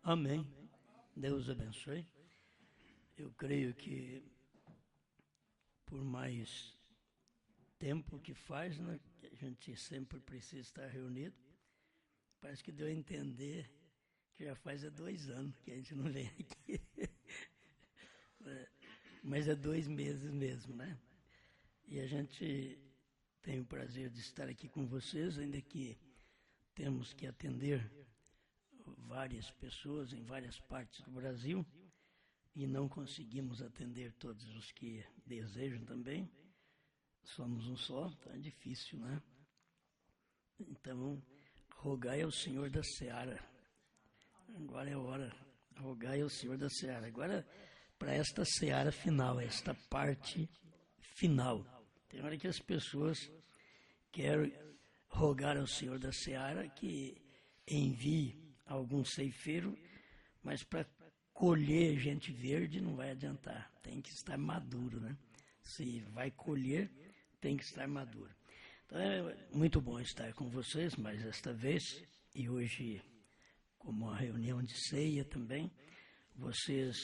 Amém. Deus abençoe. Eu creio que por mais tempo que faz, né, a gente sempre precisa estar reunido. Parece que deu a entender que já faz 2 anos que a gente não vem aqui. Mas é 2 meses mesmo, né? E a gente tem o prazer de estar aqui com vocês, ainda que temos que atender várias pessoas em várias partes do Brasil e não conseguimos atender todos os que desejam também. Somos um só, tá difícil, né? Então, rogai ao Senhor da Seara. Agora é hora. Rogai ao Senhor da Seara. Agora, para esta Seara final, esta parte final. Tem hora que as pessoas querem rogar ao Senhor da Seara que envie algum ceifeiro, mas para colher gente verde não vai adiantar. Tem que estar maduro, né? Se vai colher, tem que estar maduro. Então é muito bom estar com vocês mais esta vez, e hoje, como uma reunião de ceia também, vocês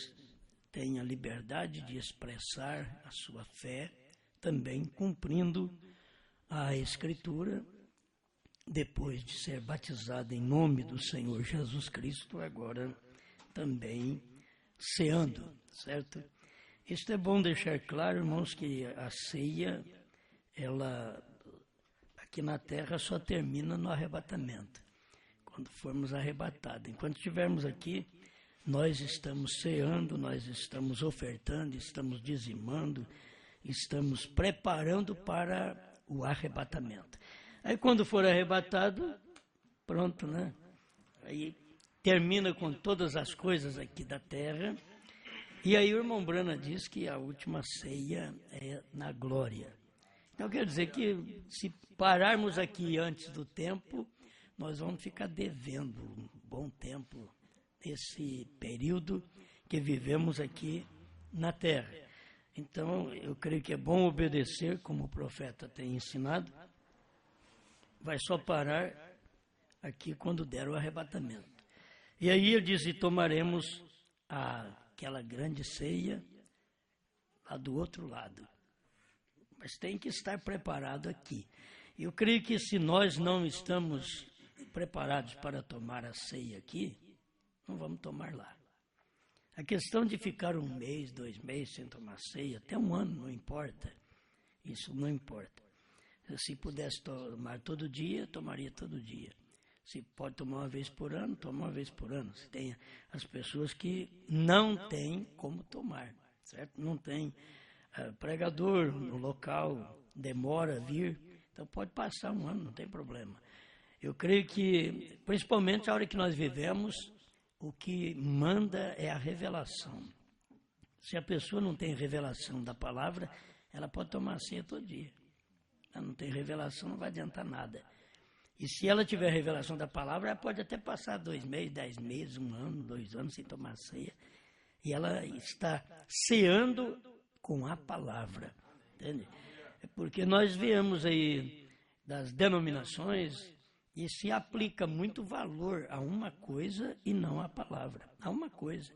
têm a liberdade de expressar a sua fé, também cumprindo a Escritura, depois de ser batizado em nome do Senhor Jesus Cristo, agora também ceando, certo? Isto é bom deixar claro, irmãos, que a ceia, ela aqui na terra só termina no arrebatamento, quando formos arrebatados. Enquanto estivermos aqui, nós estamos ceando, nós estamos ofertando, estamos dizimando, estamos preparando para o arrebatamento. Aí quando for arrebatado, pronto, né? Aí termina com todas as coisas aqui da terra. E aí o irmão Brana diz que a última ceia é na glória. Então quer dizer que se pararmos aqui antes do tempo, nós vamos ficar devendo um bom tempo desse período que vivemos aqui na terra. Então eu creio que é bom obedecer, como o profeta tem ensinado. Vai só parar aqui quando der o arrebatamento. E aí ele diz, e tomaremos aquela grande ceia lá do outro lado. Mas tem que estar preparado aqui. Eu creio que se nós não estamos preparados para tomar a ceia aqui, não vamos tomar lá. A questão de ficar 1 mês, 2 meses sem tomar ceia, até 1 ano, não importa. Isso não importa. Se pudesse tomar todo dia, tomaria todo dia. Se pode tomar 1 vez por ano, toma 1 vez por ano. Se tem as pessoas que não têm como tomar, certo? Não tem pregador no local, demora a vir, então pode passar 1 ano, não tem problema. Eu creio que, principalmente a hora que nós vivemos, o que manda é a revelação. Se a pessoa não tem revelação da palavra, ela pode tomar a ceia todo dia. Ela não tem revelação, não vai adiantar nada. E se ela tiver revelação da palavra, ela pode até passar 2 meses, 10 meses, 1 ano, 2 anos sem tomar ceia. E ela está ceando com a palavra. Entende? É porque nós vemos aí das denominações e se aplica muito valor a uma coisa e não à palavra. A uma coisa,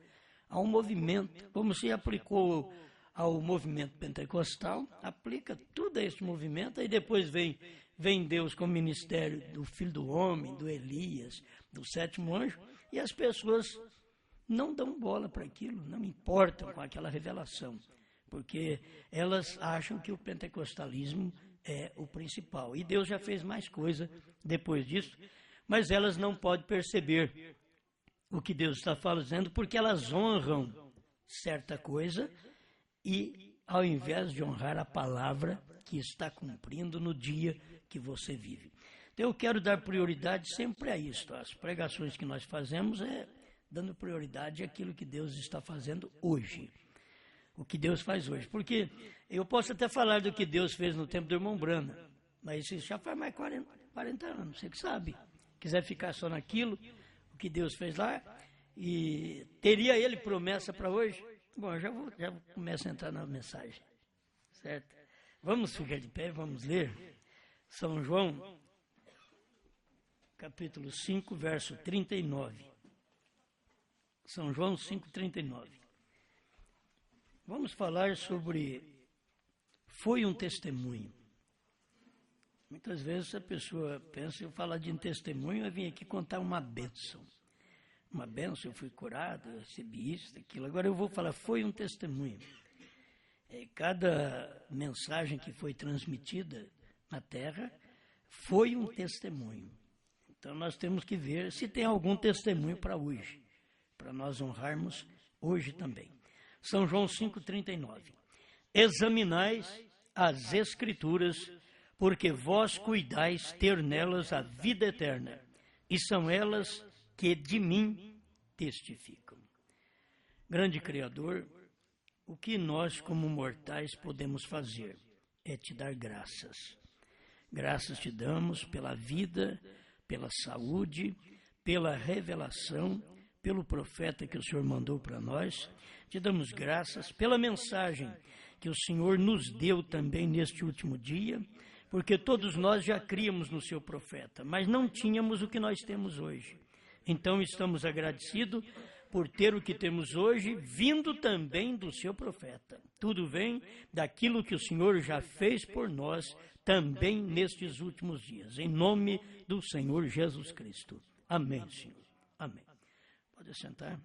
a um movimento, como se aplicou ao movimento pentecostal, aplica tudo a esse movimento, aí depois vem Deus com o ministério do Filho do Homem, do Elias, do 7º anjo, e as pessoas não dão bola para aquilo, não importam com aquela revelação, porque elas acham que o pentecostalismo é o principal. E Deus já fez mais coisa depois disso, mas elas não podem perceber o que Deus está fazendo, porque elas honram certa coisa e, ao invés de honrar a palavra que está cumprindo no dia que você vive. Então, eu quero dar prioridade sempre a isso. As pregações que nós fazemos é dando prioridade àquilo que Deus está fazendo hoje. O que Deus faz hoje. Porque eu posso até falar do que Deus fez no tempo do irmão Brana, mas isso já faz mais 40 anos, você que sabe. Quiser ficar só naquilo, o que Deus fez lá, e teria ele promessa para hoje? Bom, já começo a entrar na mensagem, certo? Vamos ficar de pé, vamos ler São João, capítulo 5, verso 39. São João 5,39. Vamos falar sobre foi um testemunho. Muitas vezes a pessoa pensa, eu falar de um testemunho, eu vim aqui contar uma bênção. Uma bênção, eu fui curado, eu recebi isso, aquilo. Agora eu vou falar, foi um testemunho. Cada mensagem que foi transmitida na Terra foi um testemunho. Então nós temos que ver se tem algum testemunho para hoje, para nós honrarmos hoje também. São João 5,39. Examinais as Escrituras, porque vós cuidais ter nelas a vida eterna, e são elas que de mim testificam. Grande Criador, o que nós como mortais podemos fazer é te dar graças. Graças te damos pela vida, pela saúde, pela revelação, pelo profeta que o Senhor mandou para nós. Te damos graças pela mensagem que o Senhor nos deu também neste último dia, porque todos nós já críamos no seu profeta, mas não tínhamos o que nós temos hoje. Então estamos agradecidos por ter o que temos hoje, vindo também do seu profeta. Tudo vem daquilo que o Senhor já fez por nós, também nestes últimos dias. Em nome do Senhor Jesus Cristo. Amém, Senhor. Amém. Pode sentar.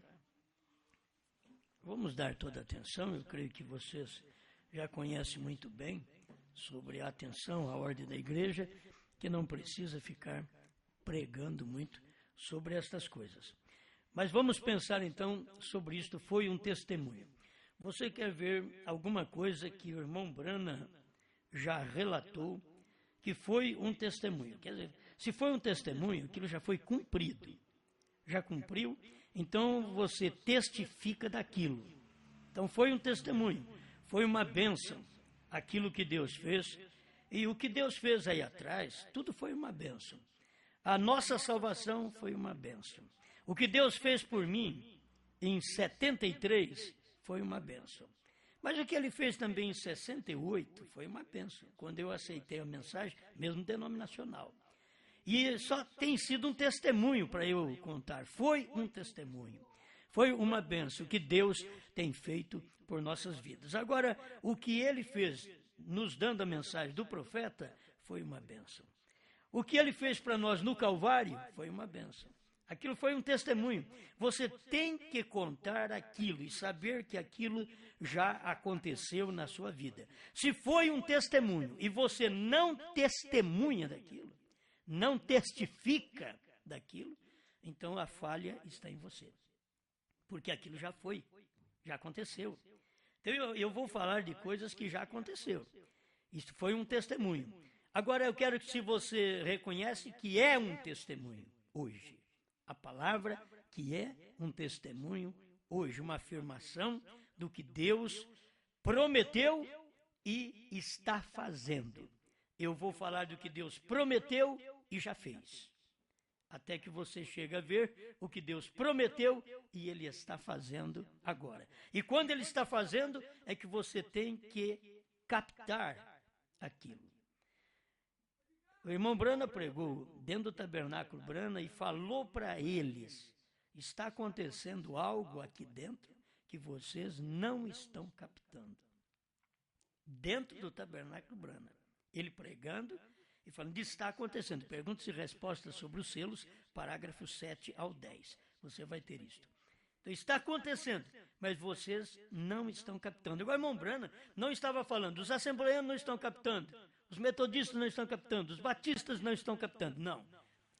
Vamos dar toda a atenção, eu creio que vocês já conhecem muito bem sobre a atenção, a ordem da igreja, que não precisa ficar pregando muito sobre estas coisas. Mas vamos pensar então sobre isto, foi um testemunho. Você quer ver alguma coisa que o irmão Brana já relatou, que foi um testemunho? Quer dizer, se foi um testemunho, aquilo já foi cumprido. Já cumpriu, então você testifica daquilo. Então foi um testemunho, foi uma bênção, aquilo que Deus fez. E o que Deus fez aí atrás, tudo foi uma bênção. A nossa salvação foi uma bênção. O que Deus fez por mim em 73 foi uma bênção. Mas o que Ele fez também em 68 foi uma bênção, quando eu aceitei a mensagem, mesmo denominacional. E só tem sido um testemunho para eu contar. Foi um testemunho. Foi uma bênção que Deus tem feito por nossas vidas. Agora, o que Ele fez nos dando a mensagem do profeta foi uma bênção. O que Ele fez para nós no Calvário foi uma bênção. Aquilo foi um testemunho. Você tem que contar aquilo e saber que aquilo já aconteceu na sua vida. Se foi um testemunho e você não testemunha daquilo, não testifica daquilo, então a falha está em você. Porque aquilo já foi, já aconteceu. Então eu vou falar de coisas que já aconteceu. Isso foi um testemunho. Agora eu quero que se você reconhece que é um testemunho hoje. A palavra que é um testemunho hoje, uma afirmação do que Deus prometeu e está fazendo. Eu vou falar do que Deus prometeu e já fez. Até que você chegue a ver o que Deus prometeu e Ele está fazendo agora. E quando Ele está fazendo, é que você tem que captar aquilo. O irmão Brana pregou dentro do tabernáculo Brana e falou para eles, está acontecendo algo aqui dentro que vocês não estão captando. Dentro do tabernáculo Brana. Ele pregando e falando, está acontecendo. Perguntas e respostas sobre os selos, parágrafos 7 ao 10. Você vai ter isto. Então, está acontecendo, mas vocês não estão captando. Igual o irmão Brana não estava falando, os assembleianos não estão captando, os metodistas não estão captando, os batistas não estão captando. Não.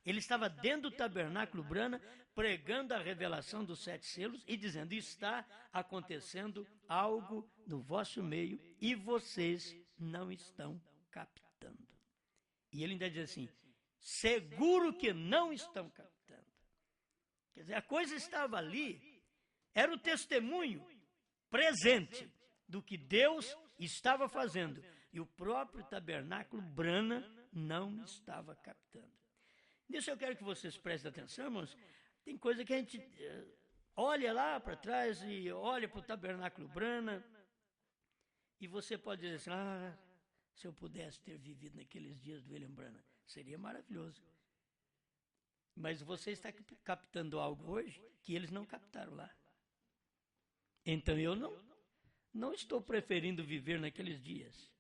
Ele estava dentro do tabernáculo Brana, pregando a revelação dos 7 selos e dizendo, está acontecendo algo no vosso meio e vocês não estão captando. E ele ainda diz assim, seguro que não estão captando. Quer dizer, a coisa estava ali, era o testemunho presente do que Deus estava fazendo. E o próprio tabernáculo Brana não estava captando. Nisso eu quero que vocês prestem atenção, irmãos. Tem coisa que a gente olha lá para trás e olha para o tabernáculo Brana e você pode dizer assim, se eu pudesse ter vivido naqueles dias do William Brana, seria maravilhoso. Mas você está captando algo hoje que eles não captaram lá. Então eu não estou preferindo viver naqueles dias.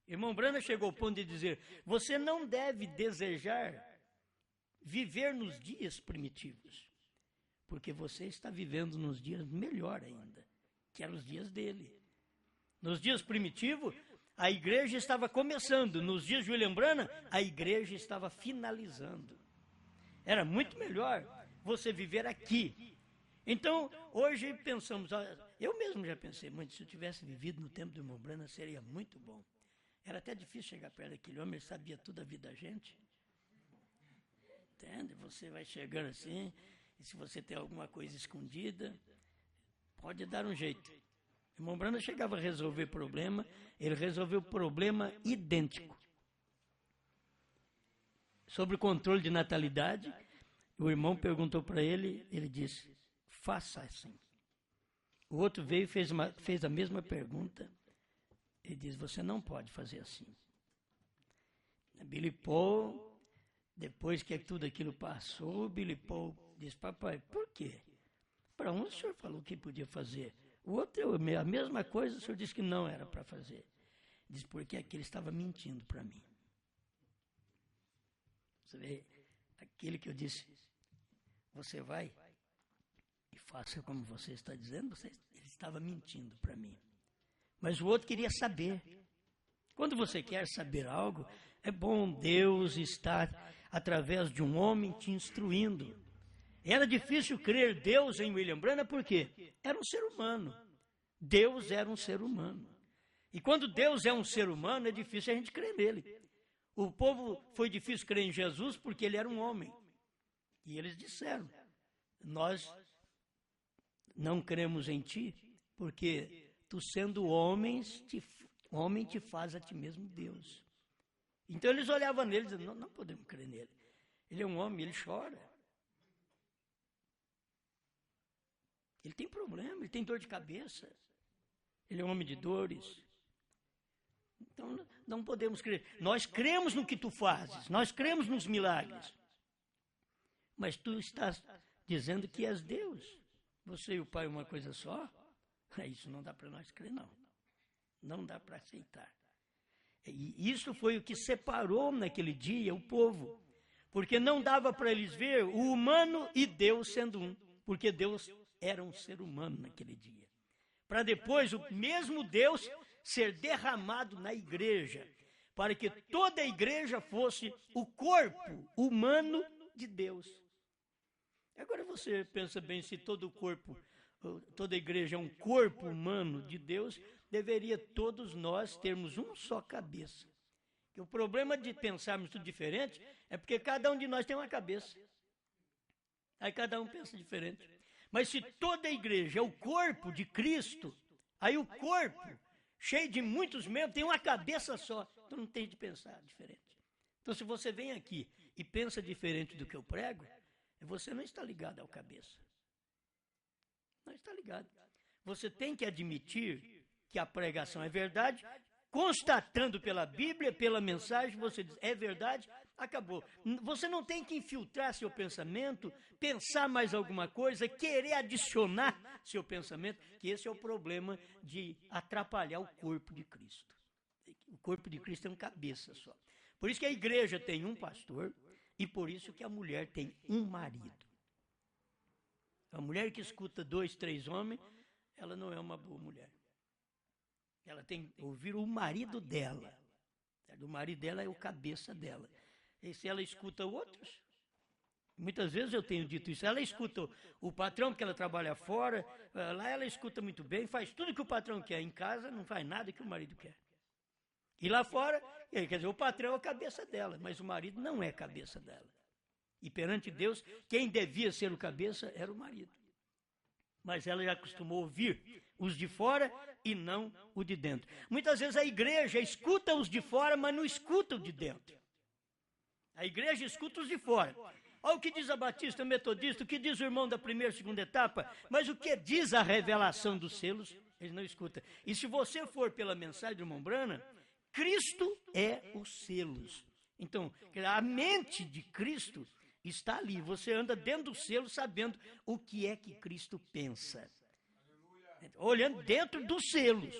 Irmão Branham chegou ao ponto de dizer, você não deve desejar viver nos dias primitivos, porque você está vivendo nos dias melhor ainda, que eram os dias dele. Nos dias primitivos, a igreja estava começando. Nos dias de William Branham, a igreja estava finalizando. Era muito melhor você viver aqui. Então, hoje pensamos, eu mesmo já pensei muito, se eu tivesse vivido no tempo do irmão Branham, seria muito bom. Era até difícil chegar perto daquele homem, ele sabia tudo da vida da gente. Entende? Você vai chegando assim, e se você tem alguma coisa escondida, pode dar um jeito. O irmão Branham chegava a resolver problema, ele resolveu problema idêntico. Sobre o controle de natalidade, o irmão perguntou para ele, ele disse, faça assim. O outro veio e fez a mesma pergunta. Ele diz, você não pode fazer assim. Billy Paul, depois que tudo aquilo passou, Billy Paul disse, papai, por quê? Para um o senhor falou que podia fazer. O outro, a mesma coisa, o senhor disse que não era para fazer. Diz, porque aquele estava mentindo para mim. Você vê, aquele que eu disse, você vai e faça como você está dizendo, ele estava mentindo para mim. Mas o outro queria saber. Quando você quer saber algo, é bom Deus estar, através de um homem, te instruindo. Era difícil crer Deus em William Branham, por quê? Era um ser humano. Deus era um ser humano. E quando Deus é um ser humano, é difícil a gente crer nele. O povo foi difícil crer em Jesus porque ele era um homem. E eles disseram, nós não cremos em ti porque tu sendo homem te faz a ti mesmo Deus. Então eles olhavam nele e diziam, não podemos crer nele. Ele é um homem, ele chora. Ele tem problema, ele tem dor de cabeça. Ele é um homem de dores. Então não podemos crer. Nós cremos no que tu fazes, nós cremos nos milagres. Mas tu estás dizendo que és Deus. Você e o Pai uma coisa só? Isso não dá para nós crer, não. Não dá para aceitar. E isso foi o que separou naquele dia o povo. Porque não dava para eles ver o humano e Deus sendo um. Porque Deus era um ser humano naquele dia. Para depois o mesmo Deus ser derramado na igreja. Para que toda a igreja fosse o corpo humano de Deus. Agora você pensa bem, se todo o corpo, toda a igreja é um corpo humano de Deus, deveria todos nós termos uma só cabeça. E o problema de pensarmos tudo diferente é porque cada um de nós tem uma cabeça. Aí cada um pensa diferente. Mas se toda a igreja é o corpo de Cristo, aí o corpo, cheio de muitos membros, tem uma cabeça só. Então não tem de pensar diferente. Então se você vem aqui e pensa diferente do que eu prego, você não está ligado ao cabeça. Não está ligado. Você tem que admitir que a pregação é verdade, constatando pela Bíblia, pela mensagem, você diz, é verdade, acabou. Você não tem que infiltrar seu pensamento, pensar mais alguma coisa, querer adicionar seu pensamento, que esse é o problema de atrapalhar o corpo de Cristo. O corpo de Cristo é uma cabeça só. Por isso que a igreja tem um pastor, e por isso que a mulher tem um marido. A mulher que escuta 2, 3 homens, ela não é uma boa mulher. Ela tem que ouvir o marido dela. O marido dela é o cabeça dela. E se ela escuta outros, muitas vezes eu tenho dito isso, ela escuta o patrão, porque ela trabalha fora, lá ela escuta muito bem, faz tudo que o patrão quer. Em casa não faz nada que o marido quer. E lá fora, quer dizer, o patrão é a cabeça dela, mas o marido não é a cabeça dela. E perante Deus, quem devia ser o cabeça era o marido. Mas ela já acostumou a ouvir os de fora e não o de dentro. Muitas vezes a igreja escuta os de fora, mas não escuta o de dentro. A igreja escuta os de fora. Olha o que diz a Batista, a Metodista, o que diz o irmão da primeira e segunda etapa, mas o que diz a revelação dos selos, eles não escutam. E se você for pela mensagem do irmão Branham, Cristo é os selos. Então, a mente de Cristo está ali. Você anda dentro do selo sabendo o que é que Cristo pensa. Olhando dentro dos selos,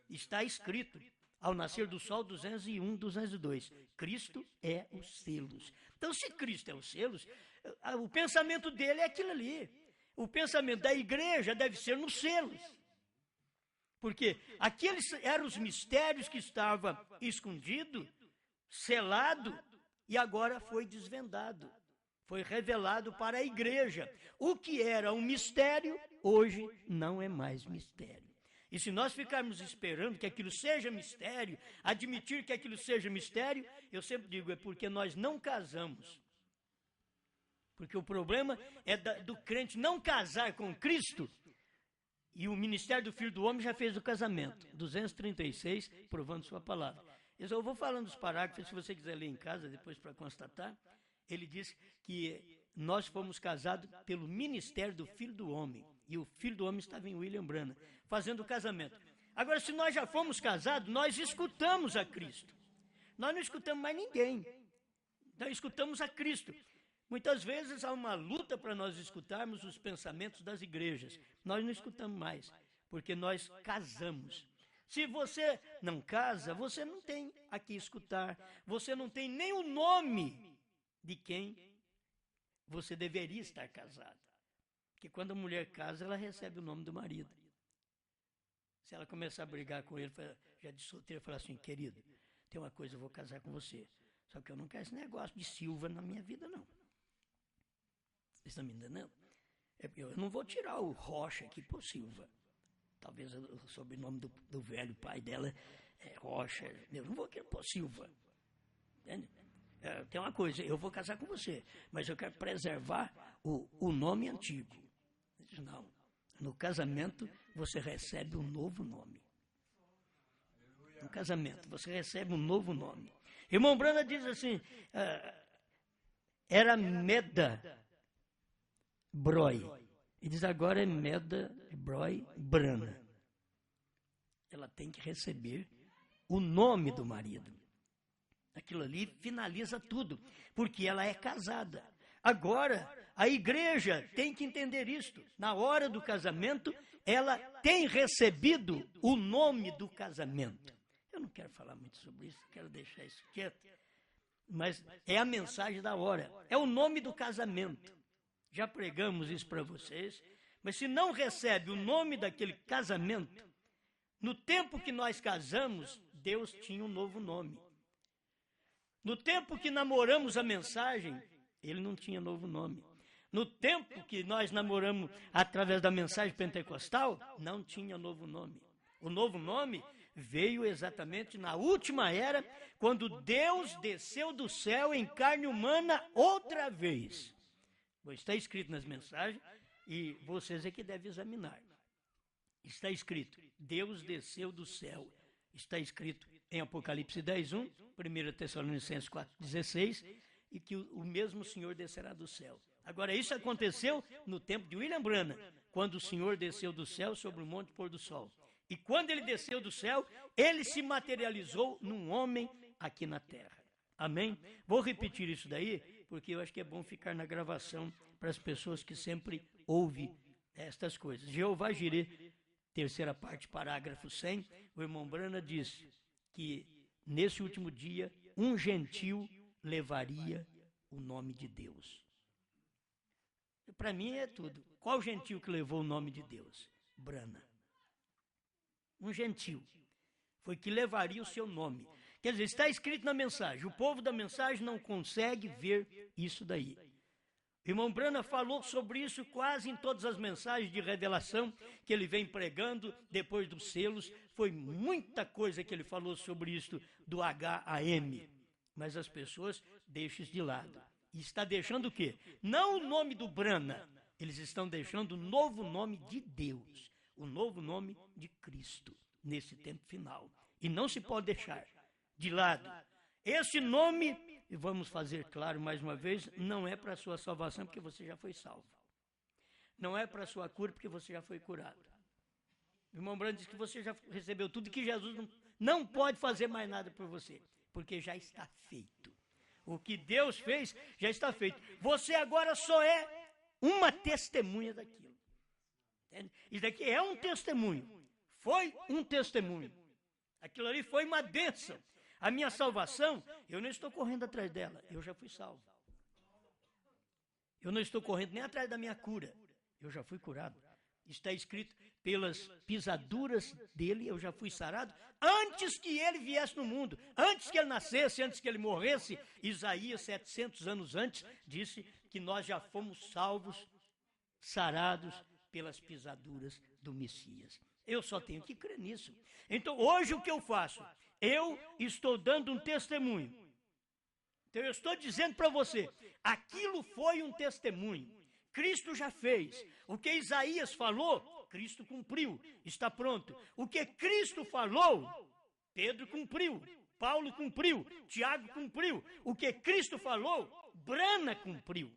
está escrito, ao nascer do sol 201, 202, Cristo é os selos. Então, se Cristo é os selos, o pensamento dele é aquilo ali. O pensamento da igreja deve ser nos selos. Porque aqueles eram os mistérios que estavam escondidos, selado, e agora foi desvendado. Foi revelado para a igreja. O que era um mistério, hoje não é mais mistério. E se nós ficarmos esperando que aquilo seja mistério, admitir que aquilo seja mistério, eu sempre digo, é porque nós não casamos. Porque o problema é do crente não casar com Cristo, e o ministério do Filho do Homem já fez o casamento. 236, provando sua palavra. Eu vou falando os parágrafos, se você quiser ler em casa, depois para constatar. Ele diz que nós fomos casados pelo ministério do Filho do Homem. E o Filho do Homem estava em William Branham, fazendo o casamento. Agora, se nós já fomos casados, nós escutamos a Cristo. Nós não escutamos mais ninguém. Nós escutamos a Cristo. Muitas vezes há uma luta para nós escutarmos os pensamentos das igrejas. Nós não escutamos mais, porque nós casamos. Se você não casa, você não tem a que escutar. Você não tem nem o nome de quem você deveria estar casado. Porque quando a mulher casa, ela recebe o nome do marido. Se ela começar a brigar com ele, já de solteiro, fala assim, querido, tem uma coisa, eu vou casar com você. Só que eu não quero esse negócio de Silva na minha vida, não. Vocês estão me entendendo? Eu não vou tirar o Rocha aqui por Silva. Talvez o sobrenome do velho pai dela é Rocha. Eu não vou querer por Silva. Entende? Tem uma coisa, eu vou casar com você, mas eu quero preservar o nome antigo. Não. No casamento, você recebe um novo nome. No casamento, você recebe um novo nome. Irmão Brana diz assim, era Meda Broi. E diz agora é Meda Broi Brana. Ela tem que receber o nome do marido. Aquilo ali finaliza tudo, porque ela é casada. Agora, a igreja tem que entender isto. Na hora do casamento, ela tem recebido o nome do casamento. Eu não quero falar muito sobre isso, quero deixar isso quieto. Mas é a mensagem da hora. É o nome do casamento. Já pregamos isso para vocês. Mas se não recebe o nome daquele casamento, no tempo que nós casamos, Deus tinha um novo nome. No tempo que namoramos a mensagem, ele não tinha novo nome. No tempo que nós namoramos através da mensagem pentecostal, não tinha novo nome. O novo nome veio exatamente na última era, quando Deus desceu do céu em carne humana outra vez. Está escrito nas mensagens, e vocês é que devem examinar. Está escrito, Deus desceu do céu. Está escrito em Apocalipse 10:1, 1 Tessalonicenses 4:16, e que o mesmo Senhor descerá do céu. Agora, isso aconteceu no tempo de William Branham, quando o Senhor desceu do céu sobre o Monte Pôr do Sol. E quando ele desceu do céu, ele se materializou num homem aqui na terra. Amém? Vou repetir isso daí, porque eu acho que é bom ficar na gravação para as pessoas que sempre ouvem estas coisas. Jeová Jireh, terceira parte, parágrafo 100, o irmão Brana diz que nesse último dia, um gentil levaria o nome de Deus. Para mim é tudo. Qual gentil que levou o nome de Deus? Brana. Um gentil. Foi que levaria o seu nome. Quer dizer, está escrito na mensagem. O povo da mensagem não consegue ver isso daí. O irmão Brana falou sobre isso quase em todas as mensagens de revelação que ele vem pregando depois dos selos. Foi muita coisa que ele falou sobre isso do HAM. Mas as pessoas deixam isso de lado. E está deixando o quê? Não o nome do Brana. Eles estão deixando o novo nome de Deus. O novo nome de Cristo. Nesse tempo final. E não se pode deixar de lado. Esse nome, e vamos fazer claro mais uma vez, não é para a sua salvação, porque você já foi salvo. Não é para a sua cura, porque você já foi curado. O irmão Brando diz que você já recebeu tudo e que Jesus não pode fazer mais nada por você, porque já está feito. O que Deus fez já está feito. Você agora só é uma testemunha daquilo. Entende? Isso daqui é um testemunho. Foi um testemunho. Aquilo ali foi uma bênção. A minha salvação, eu não estou correndo atrás dela, eu já fui salvo. Eu não estou correndo nem atrás da minha cura, eu já fui curado. Está escrito, pelas pisaduras dele eu já fui sarado, antes que ele viesse no mundo, antes que ele nascesse, antes que ele morresse. Isaías, 700 anos antes, disse que nós já fomos salvos, sarados pelas pisaduras do Messias. Eu só tenho que crer nisso. Então, hoje o que eu faço? Eu estou dando um testemunho. Então, eu estou dizendo para você, aquilo foi um testemunho. Cristo já fez. O que Isaías falou, Cristo cumpriu. Está pronto. O que Cristo falou, Pedro cumpriu. Paulo cumpriu. Tiago cumpriu. O que Cristo falou, Brana cumpriu.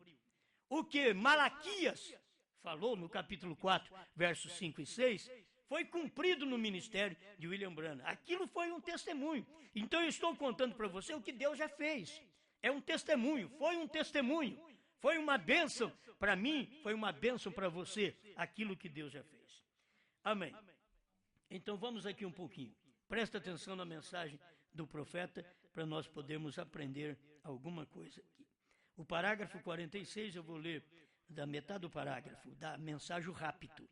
O que Malaquias falou no capítulo 4, versos 5 e 6, foi cumprido no ministério de William Branham. Aquilo foi um testemunho. Então eu estou contando para você o que Deus já fez. É um testemunho, foi um testemunho. Foi uma bênção para mim, foi uma bênção para você, aquilo que Deus já fez. Amém. Então vamos aqui um pouquinho. Presta atenção na mensagem do profeta para nós podermos aprender alguma coisa aqui. O parágrafo 46, eu vou ler da metade do parágrafo, da mensagem rápido.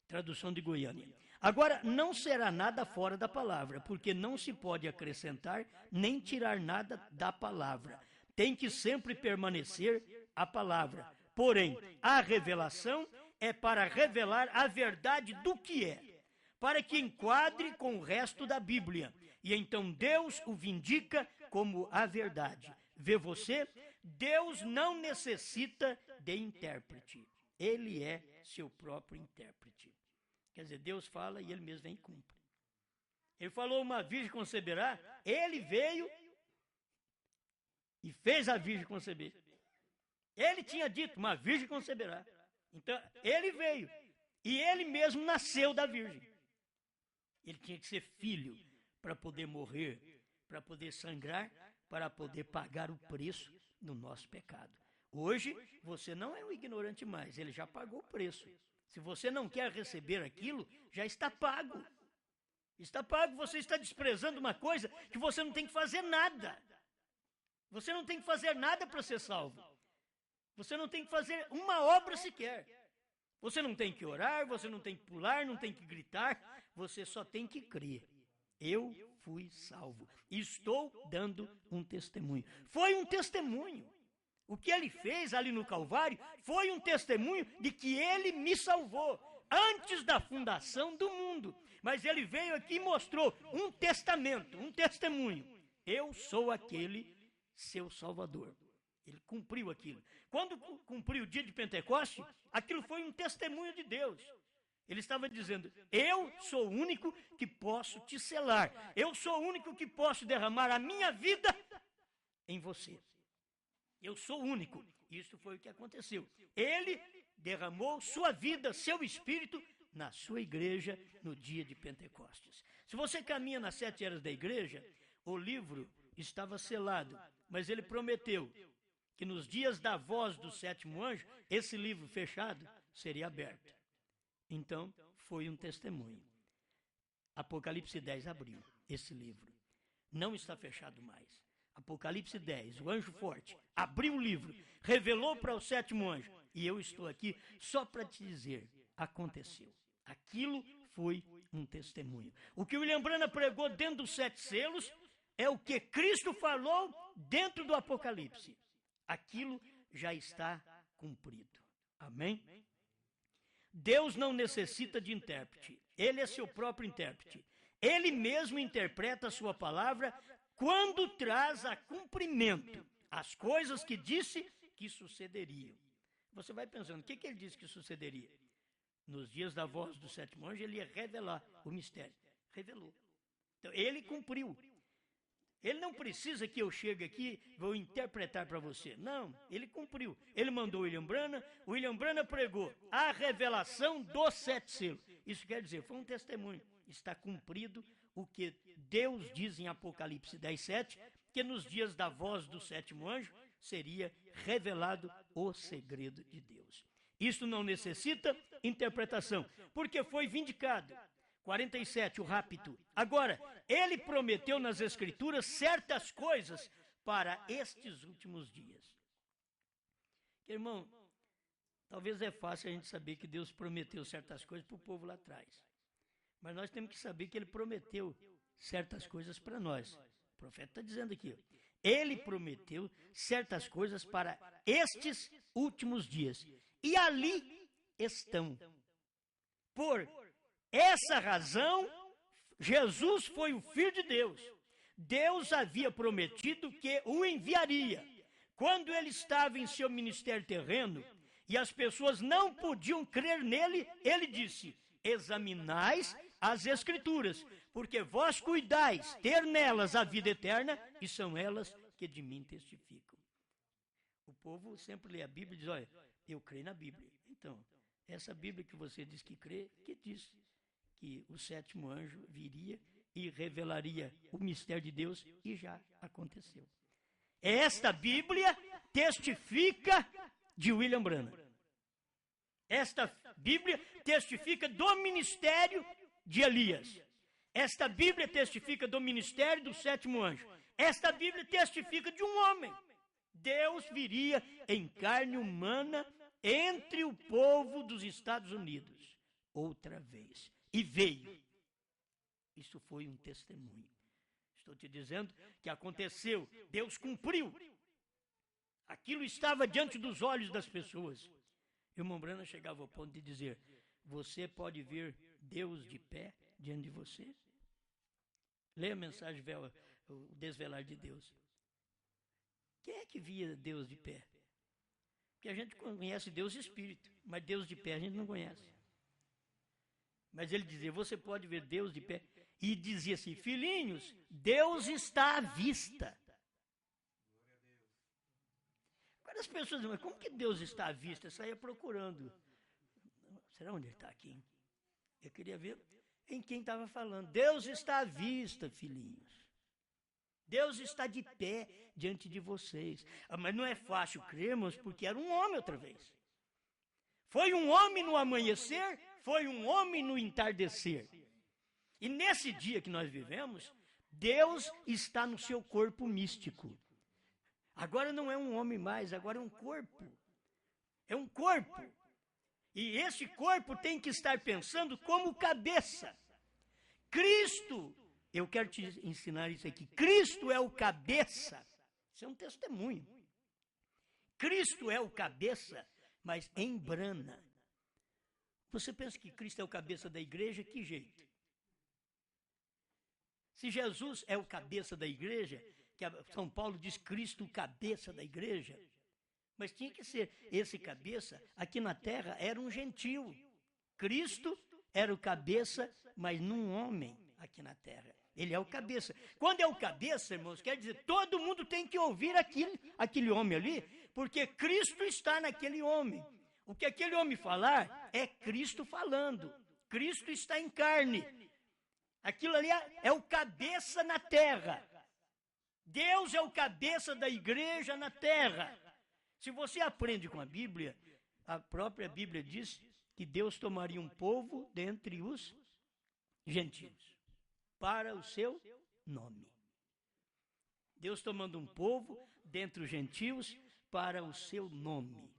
Tradução de Goiânia. Agora, não será nada fora da palavra, porque não se pode acrescentar nem tirar nada da palavra. Tem que sempre permanecer a palavra. Porém, a revelação é para revelar a verdade do que é, para que enquadre com o resto da Bíblia. E então Deus o vindica como a verdade. Vê você? Deus não necessita de intérprete. Ele é seu próprio intérprete. Quer dizer, Deus fala e ele mesmo vem e cumpre. Ele falou, uma virgem conceberá, ele veio e fez a virgem conceber. Ele tinha dito, uma virgem conceberá. Então, ele veio e ele mesmo nasceu da virgem. Ele tinha que ser filho para poder morrer, para poder sangrar, para poder pagar o preço do nosso pecado. Hoje, você não é um ignorante mais, ele já pagou o preço. Se você não quer receber aquilo, já está pago. Está pago, você está desprezando uma coisa que você não tem que fazer nada. Você não tem que fazer nada para ser salvo. Você não tem que fazer uma obra sequer. Você não tem que orar, você não tem que pular, não tem que gritar, você só tem que crer. Eu fui salvo. Estou dando um testemunho. Foi um testemunho. O que ele fez ali no Calvário foi um testemunho de que ele me salvou antes da fundação do mundo. Mas ele veio aqui e mostrou um testamento, um testemunho. Eu sou aquele seu Salvador. Ele cumpriu aquilo. Quando cumpriu o dia de Pentecoste, aquilo foi um testemunho de Deus. Ele estava dizendo, eu sou o único que posso te selar. Eu sou o único que posso derramar a minha vida em você. Eu sou o único. Isso foi o que aconteceu. Ele derramou sua vida, seu espírito, na sua igreja no dia de Pentecostes. Se você caminha nas 7 eras da igreja, o livro estava selado, mas ele prometeu que nos dias da voz do 7º anjo, esse livro fechado seria aberto. Então, foi um testemunho. Apocalipse 10 abriu esse livro. Não está fechado mais. Apocalipse 10, o anjo forte, abriu o livro, revelou para o 7º anjo. E eu estou aqui só para te dizer, aconteceu. Aquilo foi um testemunho. O que William Branham pregou dentro dos 7 selos é o que Cristo falou dentro do Apocalipse. Aquilo já está cumprido. Amém? Deus não necessita de intérprete. Ele é seu próprio intérprete. Ele mesmo interpreta a sua palavra quando traz a cumprimento as coisas que disse que sucederiam. Você vai pensando, o que ele disse que sucederia? Nos dias da voz do 7º anjo, ele ia revelar o mistério. Revelou. Então, ele cumpriu. Ele não precisa que eu chegue aqui e vou interpretar para você. Não, ele cumpriu. Ele mandou o William Branham pregou a revelação dos 7 selos. Isso quer dizer, foi um testemunho. Está cumprido o que Deus diz em Apocalipse 10:7, que nos dias da voz do sétimo anjo seria revelado o segredo de Deus. Isso não necessita interpretação, porque foi vindicado. 47, o rapto. Agora, ele prometeu nas Escrituras certas coisas para estes últimos dias. Irmão, talvez é fácil a gente saber que Deus prometeu certas coisas para o povo lá atrás. Mas nós temos que saber que ele prometeu certas coisas para nós. O profeta está dizendo aqui, ó, ele prometeu certas coisas para estes últimos dias. E ali estão. Por essa razão, Jesus foi o Filho de Deus. Deus havia prometido que o enviaria. Quando ele estava em seu ministério terreno e as pessoas não podiam crer nele, ele disse, examinais as Escrituras, porque vós cuidais ter nelas a vida eterna, e são elas que de mim testificam. O povo sempre lê a Bíblia e diz, olha, eu creio na Bíblia. Então, essa Bíblia que você diz que crê, que diz que o sétimo anjo viria e revelaria o mistério de Deus, e já aconteceu. Esta Bíblia testifica de William Branham. Esta Bíblia testifica do ministério de Elias. Esta Bíblia testifica do ministério do sétimo anjo. Esta Bíblia testifica de um homem. Deus viria em carne humana entre o povo dos Estados Unidos. Outra vez. E veio. Isso foi um testemunho. Estou te dizendo que aconteceu. Deus cumpriu. Aquilo estava diante dos olhos das pessoas. E o irmão Branham chegava ao ponto de dizer, você pode ver Deus de pé diante de você? Leia a mensagem, o desvelar de Deus. Quem é que via Deus de pé? Porque a gente conhece Deus Espírito, mas Deus de pé a gente não conhece. Mas ele dizia, você pode ver Deus de pé. E dizia assim, filhinhos, Deus está à vista. Agora as pessoas dizem, mas como que Deus está à vista? Eu saía procurando. Será onde ele está aqui? Hein? Eu queria ver em quem estava falando. Deus está à vista, filhinhos. Deus está de pé diante de vocês. Mas não é fácil crermos, porque era um homem outra vez. Foi um homem no amanhecer, foi um homem no entardecer. E nesse dia que nós vivemos, Deus está no seu corpo místico. Agora não é um homem mais, agora é um corpo. É um corpo. E esse corpo tem que estar pensando como cabeça. Cristo, eu quero te ensinar isso aqui. Cristo é o cabeça. Isso é um testemunho. Cristo é o cabeça, mas embrana. Você pensa que Cristo é o cabeça da igreja? Que jeito? Se Jesus é o cabeça da igreja, que São Paulo diz Cristo o cabeça da igreja, mas tinha que ser esse cabeça, aqui na terra era um gentil. Cristo era o cabeça, mas não homem aqui na terra. Ele é o cabeça. Quando é o cabeça, irmãos, quer dizer, todo mundo tem que ouvir aquele homem ali, porque Cristo está naquele homem. O que aquele homem falar é Cristo falando. Cristo está em carne. Aquilo ali é o cabeça na terra. Deus é o cabeça da igreja na terra. Se você aprende com a Bíblia, a própria Bíblia diz que Deus tomaria um povo dentre os gentios, para o seu nome. Deus tomando um povo dentre os gentios, para o seu nome.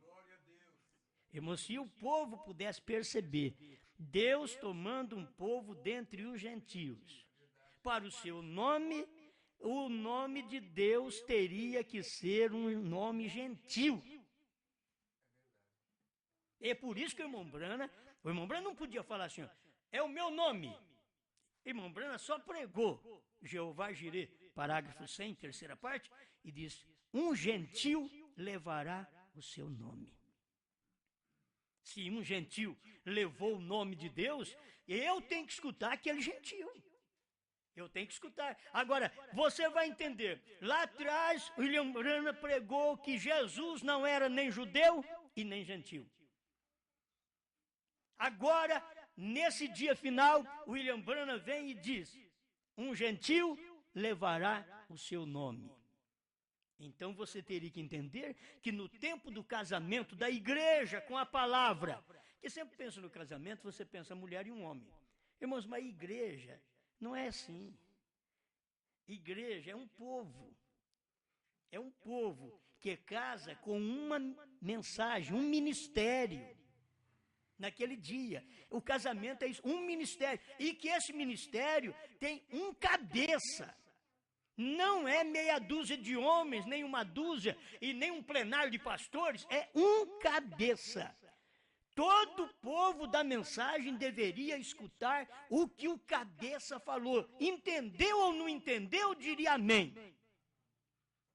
Irmão, se o povo pudesse perceber, Deus tomando um povo dentre os gentios, para o seu nome, o nome de Deus teria que ser um nome gentil. É por isso que o irmão Branham não podia falar assim, ó, é o meu nome. O irmão Branham só pregou Jeová Jireh, parágrafo 100, terceira parte, e diz, um gentil levará o seu nome. Se um gentil levou o nome de Deus, eu tenho que escutar aquele gentil. Eu tenho que escutar. Agora, você vai entender. Lá atrás, William Branham pregou que Jesus não era nem judeu e nem gentil. Agora, nesse dia final, William Branham vem e diz, um gentil levará o seu nome. Então você teria que entender que no tempo do casamento da igreja com a palavra, que sempre pensa no casamento, você pensa mulher e um homem. Irmãos, mas igreja não é assim. Igreja é um povo. É um povo que casa com uma mensagem, um ministério. Naquele dia, o casamento é isso, um ministério. E que esse ministério tem um cabeça. Não é meia dúzia de homens, nem uma dúzia, e nem um plenário de pastores, é um cabeça. Todo o povo da mensagem deveria escutar o que o cabeça falou. Entendeu ou não entendeu, diria amém.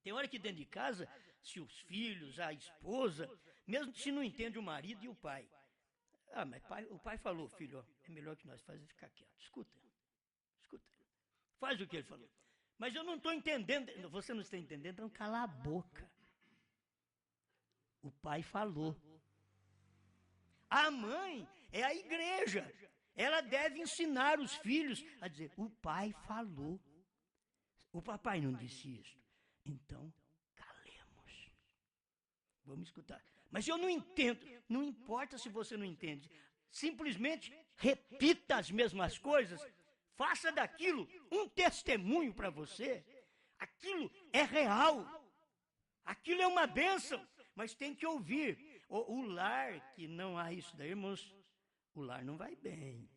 Tem hora que dentro de casa, se os filhos, a esposa, mesmo se não entende o marido e o pai. Ah, mas o pai falou, filho, ó, é melhor que nós fazemos ficar quieto. Escuta. Faz o que ele falou. Mas eu não estou entendendo. Você não está entendendo, então cala a boca. O pai falou. A mãe é a igreja. Ela deve ensinar os filhos a dizer, o pai falou. O papai não disse isso. Então, calemos. Vamos escutar. Mas eu não entendo. Não importa se você não entende. Simplesmente repita as mesmas coisas. Faça daquilo um testemunho para você. Aquilo é real. Aquilo é uma bênção. Mas tem que ouvir. O lar que não há isso daí, irmãos, o lar não vai bem.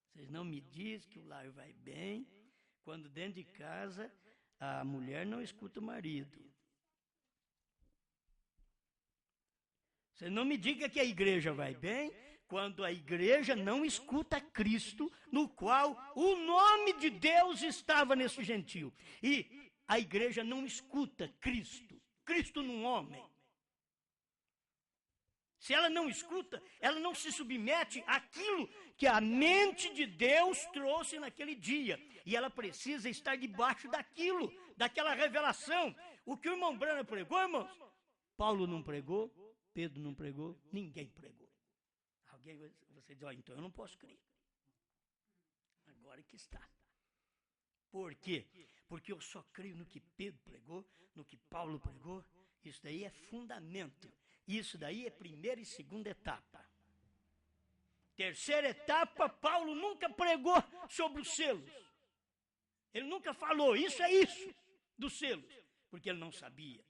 Vocês não me dizem que o lar vai bem quando dentro de casa a mulher não escuta o marido. Vocês não me digam que a igreja vai bem quando a igreja não escuta Cristo, no qual o nome de Deus estava nesse gentio. E a igreja não escuta Cristo, Cristo num homem. Se ela não escuta, ela não se submete àquilo que a mente de Deus trouxe naquele dia. E ela precisa estar debaixo daquilo, daquela revelação. O que o irmão Branham pregou, irmãos? Paulo não pregou, Pedro não pregou, ninguém pregou. Alguém, você diz, então eu não posso crer. Agora que está. Por quê? Porque eu só creio no que Pedro pregou, no que Paulo pregou. Isso daí é fundamento. Isso daí é primeira e segunda etapa. Terceira etapa, Paulo nunca pregou sobre os selos. Ele nunca falou, isso é isso, dos selos, porque ele não sabia.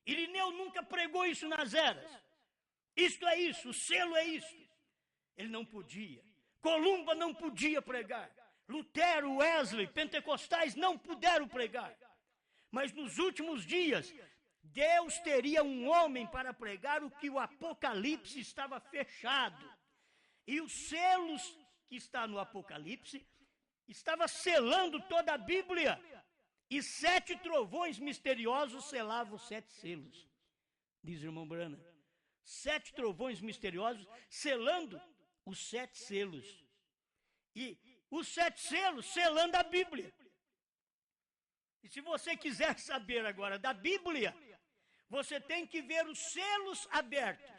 Irineu nunca pregou isso nas eras. Isto é isso, o selo é isso. Ele não podia. Columba não podia pregar. Lutero, Wesley, pentecostais não puderam pregar. Mas nos últimos dias, Deus teria um homem para pregar o que o Apocalipse estava fechado. E os selos que está no Apocalipse estava selando toda a Bíblia. E 7 trovões misteriosos selavam os 7 selos. Diz o irmão Branham. 7 trovões misteriosos selando os 7 selos. E os 7 selos selando a Bíblia. E se você quiser saber agora da Bíblia, você tem que ver os selos abertos.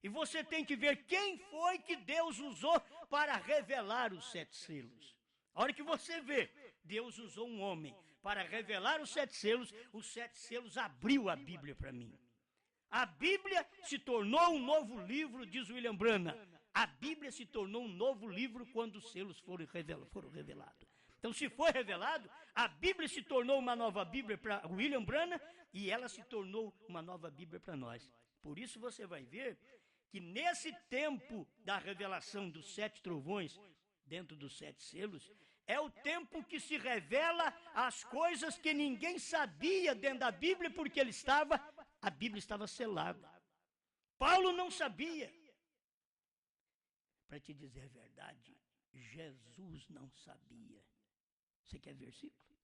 E você tem que ver quem foi que Deus usou para revelar os 7 selos. A hora que você vê, Deus usou um homem para revelar os 7 selos abriu a Bíblia para mim. A Bíblia se tornou um novo livro, diz William Branham. A Bíblia se tornou um novo livro quando os selos foram revelados. Então, se foi revelado, a Bíblia se tornou uma nova Bíblia para William Branham e ela se tornou uma nova Bíblia para nós. Por isso você vai ver que nesse tempo da revelação dos 7 trovões, dentro dos 7 selos, é o tempo que se revela as coisas que ninguém sabia dentro da Bíblia, porque a Bíblia estava selada. Paulo não sabia. Para te dizer a verdade, Jesus não sabia. Você quer versículo?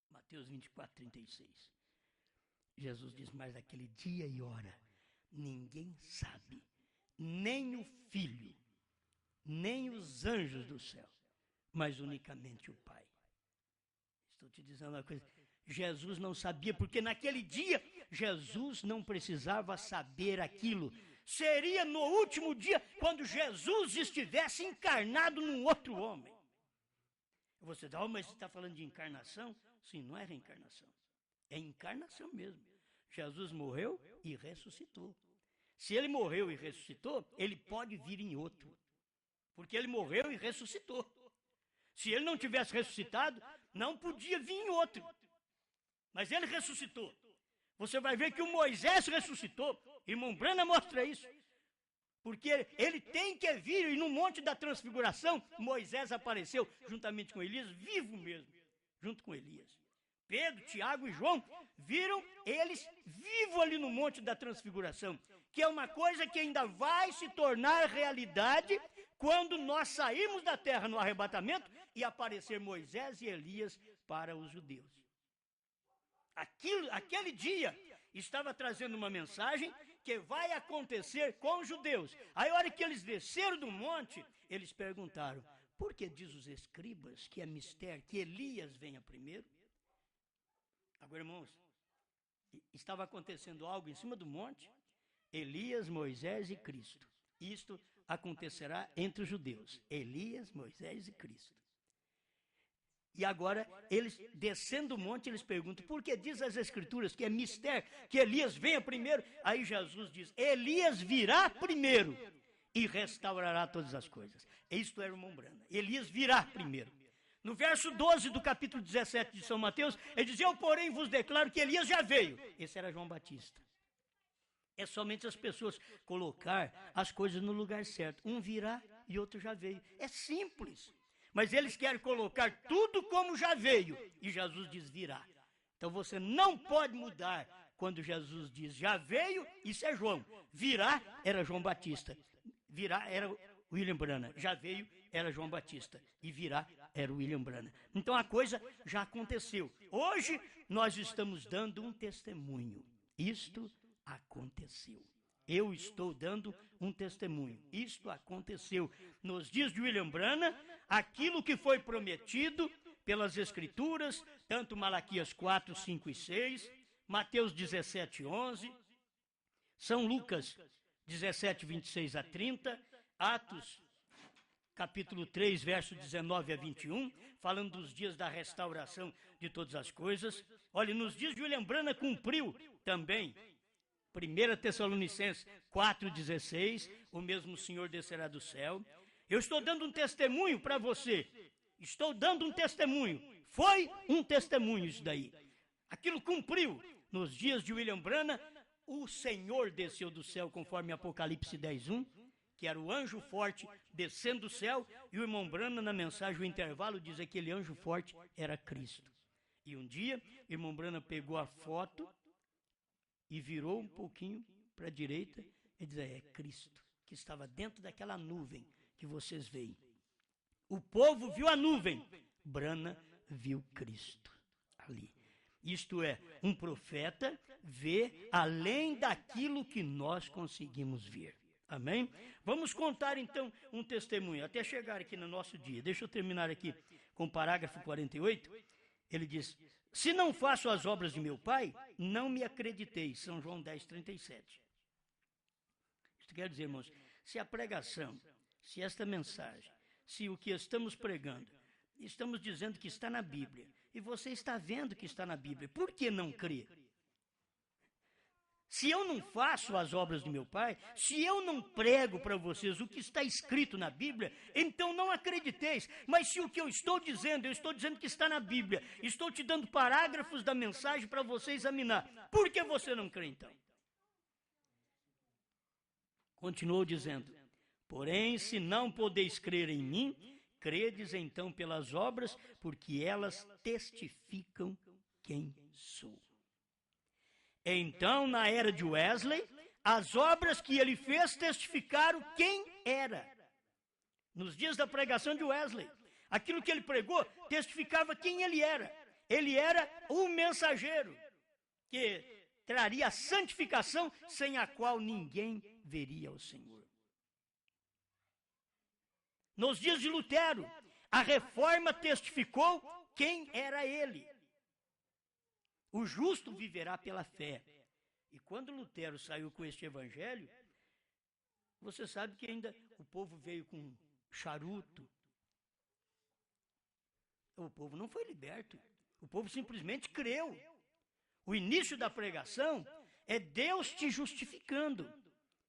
Mateus 24, 36. Jesus diz, mas naquele dia e hora, ninguém sabe, nem o Filho, nem os anjos do céu, mas unicamente o Pai. Estou te dizendo uma coisa, Jesus não sabia, porque naquele dia, Jesus não precisava saber aquilo. Seria no último dia, quando Jesus estivesse encarnado num outro homem. Você diz, mas você está falando de encarnação? Sim, não é reencarnação. É encarnação mesmo. Jesus morreu e ressuscitou. Se ele morreu e ressuscitou, ele pode vir em outro. Porque ele morreu e ressuscitou. Se ele não tivesse ressuscitado, não podia vir em outro. Mas ele ressuscitou. Você vai ver que o Moisés ressuscitou. Irmão Brana mostra isso. Porque ele tem que vir, e no Monte da Transfiguração, Moisés apareceu juntamente com Elias, vivo mesmo, junto com Elias. Pedro, Tiago e João viram eles vivos ali no Monte da Transfiguração, que é uma coisa que ainda vai se tornar realidade quando nós sairmos da terra no arrebatamento e aparecer Moisés e Elias para os judeus. Aquele dia estava trazendo uma mensagem que vai acontecer com os judeus. Aí, a hora que eles desceram do monte, eles perguntaram, por que diz os escribas que é mistério, que Elias venha primeiro? Agora, irmãos, estava acontecendo algo em cima do monte, Elias, Moisés e Cristo. Isto acontecerá entre os judeus, Elias, Moisés e Cristo. E agora, eles, descendo o monte, eles perguntam, por que diz as Escrituras que é mistério, que Elias venha primeiro? Aí Jesus diz, Elias virá primeiro e restaurará todas as coisas. Isto era o irmão Brana. Elias virá primeiro. No verso 12 do capítulo 17 de São Mateus, ele diz, eu, porém, vos declaro que Elias já veio. Esse era João Batista. É somente as pessoas colocar as coisas no lugar certo. Um virá e outro já veio. É simples. Mas eles querem colocar tudo como já veio. E Jesus diz, virá. Então você não pode mudar quando Jesus diz, já veio, isso é João. Virá era João Batista. Virá era William Brana. Já veio era João Batista. E virá era William Brana. Então a coisa já aconteceu. Hoje nós estamos dando um testemunho. Isto aconteceu. Eu estou dando um testemunho. Isto aconteceu nos dias de William Brana, aquilo que foi prometido pelas Escrituras, tanto Malaquias 4, 5 e 6, Mateus 17, 11, São Lucas 17, 26 a 30, Atos capítulo 3, verso 19 a 21, falando dos dias da restauração de todas as coisas. Olha, nos dias de William Brana cumpriu também 1 Tessalonicenses 4,16, o mesmo Senhor descerá do céu. Eu estou dando um testemunho para você. Estou dando um testemunho. Foi um testemunho isso daí. Aquilo cumpriu. Nos dias de William Brana, o Senhor desceu do céu, conforme Apocalipse 10:1, que era o anjo forte descendo do céu, e o irmão Brana, na mensagem, o intervalo, diz que aquele anjo forte era Cristo. E um dia, o irmão Brana pegou a foto e virou um pouquinho para a direita e diz, é Cristo, que estava dentro daquela nuvem que vocês veem. O povo viu a nuvem, Brana viu Cristo ali. Isto é, um profeta vê além daquilo que nós conseguimos ver. Amém? Vamos contar então um testemunho, até chegar aqui no nosso dia. Deixa eu terminar aqui com o parágrafo 48. Ele diz, se não faço as obras de meu Pai, não me acrediteis. São João 10, 37. Isto quer dizer, irmãos, se a pregação, se esta mensagem, se o que estamos pregando, estamos dizendo que está na Bíblia, e você está vendo que está na Bíblia, por que não crer? Se eu não faço as obras de meu Pai, se eu não prego para vocês o que está escrito na Bíblia, então não acrediteis. Mas se o que eu estou dizendo que está na Bíblia, estou te dando parágrafos da mensagem para você examinar, por que você não crê então? Continuou dizendo, porém, se não podeis crer em mim, credes então pelas obras, porque elas testificam quem sou. Então, na era de Wesley, as obras que ele fez testificaram quem era. Nos dias da pregação de Wesley, aquilo que ele pregou testificava quem ele era. Ele era o mensageiro que traria a santificação sem a qual ninguém veria o Senhor. Nos dias de Lutero, a reforma testificou quem era ele. O justo viverá pela fé. E quando Lutero saiu com este evangelho, você sabe que ainda o povo veio com charuto. O povo não foi liberto. O povo simplesmente creu. O início da pregação é Deus te justificando.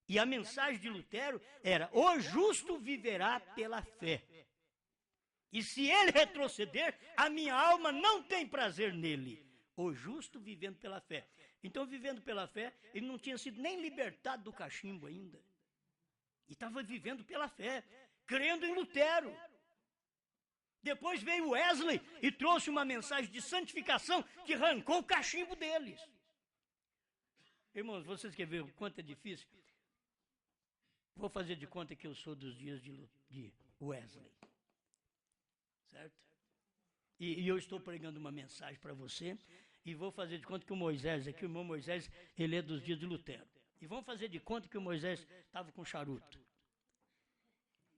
E a mensagem de Lutero era: o justo viverá pela fé. E se ele retroceder, a minha alma não tem prazer nele. O justo vivendo pela fé. Então, vivendo pela fé, ele não tinha sido nem libertado do cachimbo ainda. E estava vivendo pela fé, crendo em Lutero. Depois veio Wesley e trouxe uma mensagem de santificação que arrancou o cachimbo deles. Irmãos, vocês querem ver o quanto é difícil? Vou fazer de conta que eu sou dos dias de Wesley. Certo? E eu estou pregando uma mensagem para você, e vou fazer de conta que o Moisés, aqui o irmão Moisés, ele é dos dias de Lutero. E vamos fazer de conta que o Moisés estava com charuto.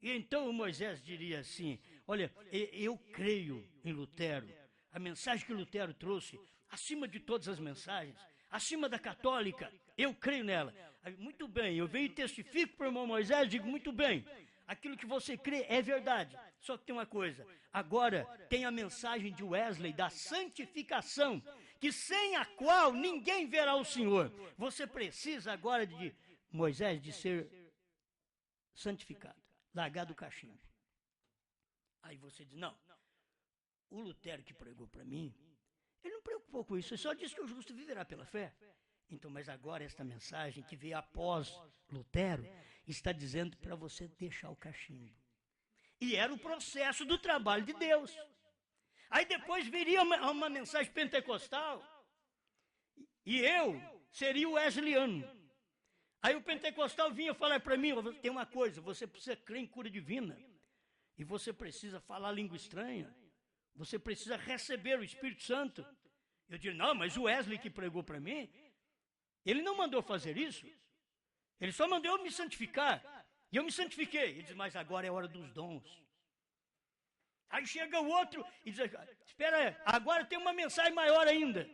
E então o Moisés diria assim: olha, eu creio em Lutero. A mensagem que Lutero trouxe, acima de todas as mensagens, acima da católica, eu creio nela. Muito bem, eu venho e testifico para o irmão Moisés, digo: muito bem, aquilo que você crê é verdade. Só que tem uma coisa, agora tem a mensagem de Wesley da santificação, que sem a qual ninguém verá o Senhor. Você precisa agora de Moisés, de ser santificado, largar do cachimbo. Aí você diz: não, o Lutero que pregou para mim, ele não preocupou com isso, ele só disse que o justo viverá pela fé. Então, mas agora esta mensagem que veio após Lutero está dizendo para você deixar o cachimbo. E era o processo do trabalho de Deus. Aí depois viria uma mensagem pentecostal e eu seria o wesleyano. Aí o pentecostal vinha falar para mim: tem uma coisa, você precisa crer em cura divina, e você precisa falar língua estranha, você precisa receber o Espírito Santo. Eu digo: não, mas o Wesley que pregou para mim, ele não mandou fazer isso, ele só mandou eu me santificar, e eu me santifiquei. Ele diz: mas agora é a hora dos dons. Aí chega o outro e diz: espera aí, agora tem uma mensagem maior ainda,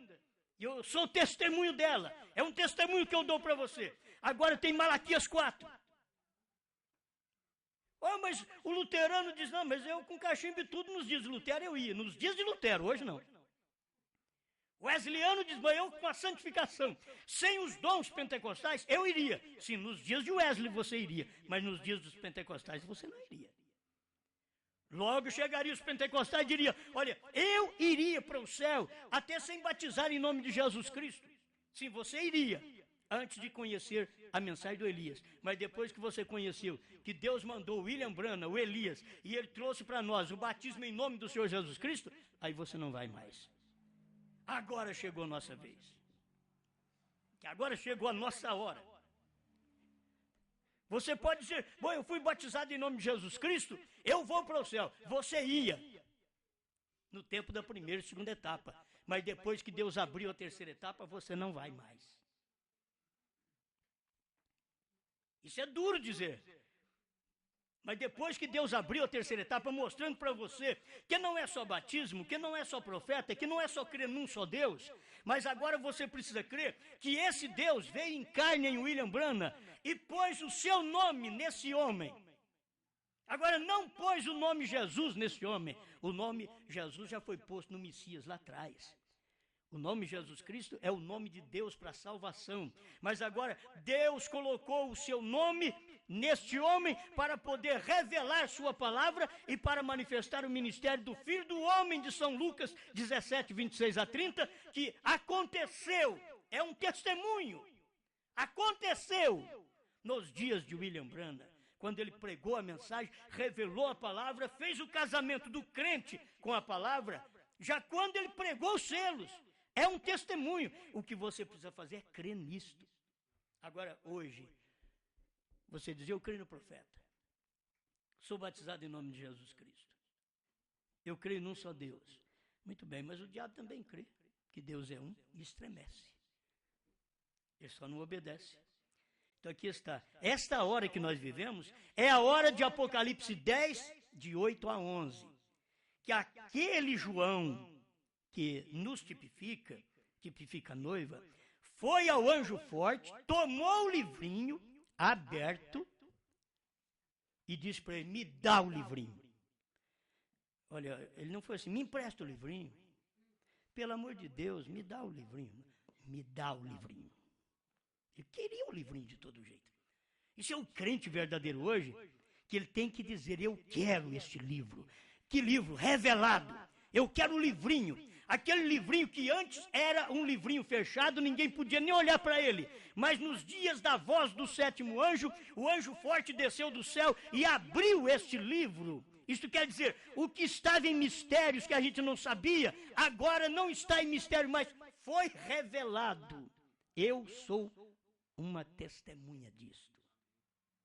e eu sou testemunho dela, é um testemunho que eu dou para você. Agora tem Malaquias 4. Oh, mas o luterano diz: não, mas eu com cachimbo e tudo nos dias de Lutero eu ia. Nos dias de Lutero, hoje não. O wesleyano diz: mas eu com a santificação, sem os dons pentecostais, eu iria. Sim, nos dias de Wesley você iria, mas nos dias dos pentecostais você não iria. Logo chegaria os pentecostais e diria: olha, eu iria para o céu até sem batizar em nome de Jesus Cristo. Sim, você iria, antes de conhecer a mensagem do Elias. Mas depois que você conheceu que Deus mandou o William Branham, o Elias, e ele trouxe para nós o batismo em nome do Senhor Jesus Cristo, aí você não vai mais. Agora chegou a nossa vez. Agora chegou a nossa hora. Você pode dizer: bom, eu fui batizado em nome de Jesus Cristo, eu vou para o céu. Você ia no tempo da primeira e segunda etapa. Mas depois que Deus abriu a terceira etapa, você não vai mais. Isso é duro dizer. Mas depois que Deus abriu a terceira etapa, mostrando para você que não é só batismo, que não é só profeta, que não é só crer num só Deus, mas agora você precisa crer que esse Deus veio em carne em William Branham e pôs o seu nome nesse homem. Agora, não pôs o nome Jesus nesse homem. O nome Jesus já foi posto no Messias lá atrás. O nome Jesus Cristo é o nome de Deus para a salvação. Mas agora Deus colocou o seu nome neste homem para poder revelar sua palavra e para manifestar o ministério do Filho do Homem de São Lucas 17, 26 a 30, que aconteceu, é um testemunho, aconteceu nos dias de William Branham. Quando ele pregou a mensagem, revelou a palavra, fez o casamento do crente com a palavra, já quando ele pregou os selos. É um testemunho. O que você precisa fazer é crer nisto. Agora, hoje, você diz: eu creio no profeta. Sou batizado em nome de Jesus Cristo. Eu creio num só Deus. Muito bem, mas o diabo também crê que Deus é um e estremece. Ele só não obedece. Então aqui está. Esta hora que nós vivemos é a hora de Apocalipse 10, de 8 a 11. Que aquele João que nos tipifica a noiva, foi ao anjo forte, tomou o livrinho aberto e disse para ele: me dá o livrinho. Olha, ele não foi assim: me empresta o livrinho. Pelo amor de Deus, me dá o livrinho. me dá o livrinho. Ele queria o livrinho de todo jeito. Isso é um crente verdadeiro hoje, que ele tem que dizer, eu quero este livro. Que livro? Revelado. Eu quero o livrinho. Aquele livrinho que antes era um livrinho fechado, ninguém podia nem olhar para ele. Mas nos dias da voz do sétimo anjo, o anjo forte desceu do céu e abriu este livro. Isto quer dizer, o que estava em mistérios que a gente não sabia, agora não está em mistério, mas foi revelado. Eu sou uma testemunha disto.